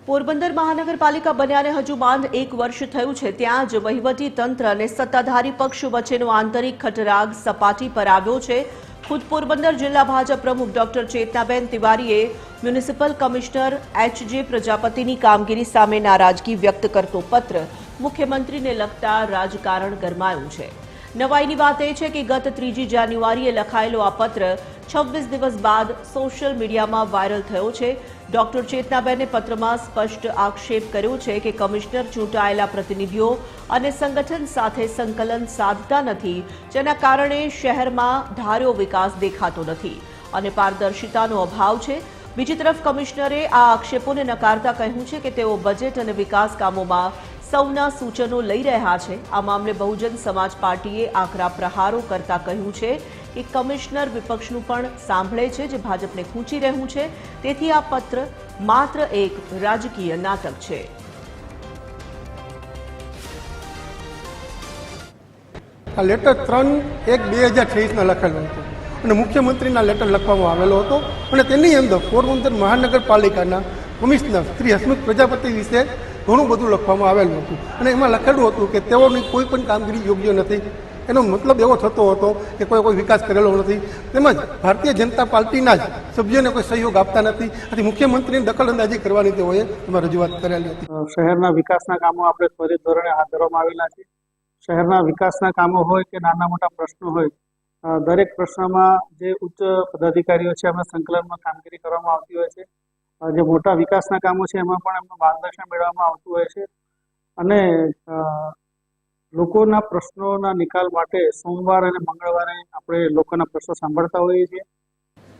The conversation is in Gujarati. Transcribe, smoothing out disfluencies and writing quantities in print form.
પોરબંદર મહાનગરપાલિકા બન્યાને હજુ માંડ 1 વર્ષ થયું છે, ત્યાં જ વહીવટી તંત્ર અને સત્તાધારી પક્ષ વચ્ચેનો આંતરિક ખટરાગ સપાટી પર આવ્યો છે। ખુદ પોરબંદર જિલ્લા ભાજપ પ્રમુખ ડોક્ટર ચેતનાબેન તિવારીએ મ્યુનિસિપલ કમિશનર એચ.જે. પ્રજાપતિની કામગીરી સામે નારાજગી વ્યક્ત કરતો પત્ર મુખ્યમંત્રીને લખતા રાજકારણ ગરમાયું છે। નવાઈની વાત એ છે કે ગત 3 જાન્યુઆરીએ લખાયેલો આ પત્ર 26 દિવસ બાદ સોશિયલ મીડિયામાં વાયરલ થયો છે। ડોક્ટર ચેતનાબેને પત્રમાં સ્પષ્ટ આક્ષેપ કર્યો છે કે કમિશનર ચૂંટાયેલા પ્રતિનિધિઓ અને સંગઠન સાથે સંકલન સાધતા નથી, જેના કારણે શહેરમાં ધાર્યો વિકાસ દેખાતો નથી અને પારદર્શિતાનો અભાવ છે। બીજી તરફ કમિશનરે આ આક્ષેપોને નકારતા કહ્યું છે કે તેઓ બજેટ અને વિકાસ કામોમાં સૌના સૂચનો લઈ રહ્યા છે। આ મામલે બહુજન સમાજ પાર્ટીએ આકરા પ્રહારો કરતા કહ્યું છે કે કમિશનર વિપક્ષનું પણ સાંભળે છે, જે ભાજપને ખૂંચી રહ્યું છે, તેથી આ પત્ર માત્ર એક રાજકીય નાટક છે। આ લેટર 3/1/2023 લખેલું હતું અને મુખ્યમંત્રીના લેટર લખવામાં આવેલો હતો અને તેની અંદર પોરબંદર મહાનગરપાલિકાના કમિશનર શ્રી હસમુખ પ્રજાપતિ વિશે ઘણું બધું લખવામાં આવેલું હતું અને એમાં લખેલું હતું કે તેઓની કોઈ પણ કામગીરી યોગ્ય નથી। એનો મતલબ એવો થતો હતો કે કોઈ વિકાસ કરેલો નથી, તેમજ ભારતીય જનતા પાર્ટીના જ સભ્યોને કોઈ સહયોગ આપતા નથી। આથી મુખ્યમંત્રીની દખલઅંદાજી કરવાની તેઓએ એમાં રજૂઆત કરેલી હતી। શહેરના વિકાસના કામો આપણે ત્વરિત ધોરણે હાથ ધરવામાં આવેલા છે। શહેરના વિકાસના કામો હોય કે નાના મોટા પ્રશ્નો હોય, દરેક પ્રશ્નમાં જે ઉચ્ચ પદાધિકારીઓ છે એમાં સંકલનમાં કામગીરી કરવામાં આવતી હોય છે। જે મોટા વિકાસના કામો છે એમાં પણ એમનું માર્ગદર્શન મેળવવામાં આવતું હોય છે અને લોકોના પ્રશ્નોના નિકાલ માટે સોમવાર અને મંગળવારે આપણે લોકોના પ્રશ્નો સાંભળતા હોઈએ છીએ।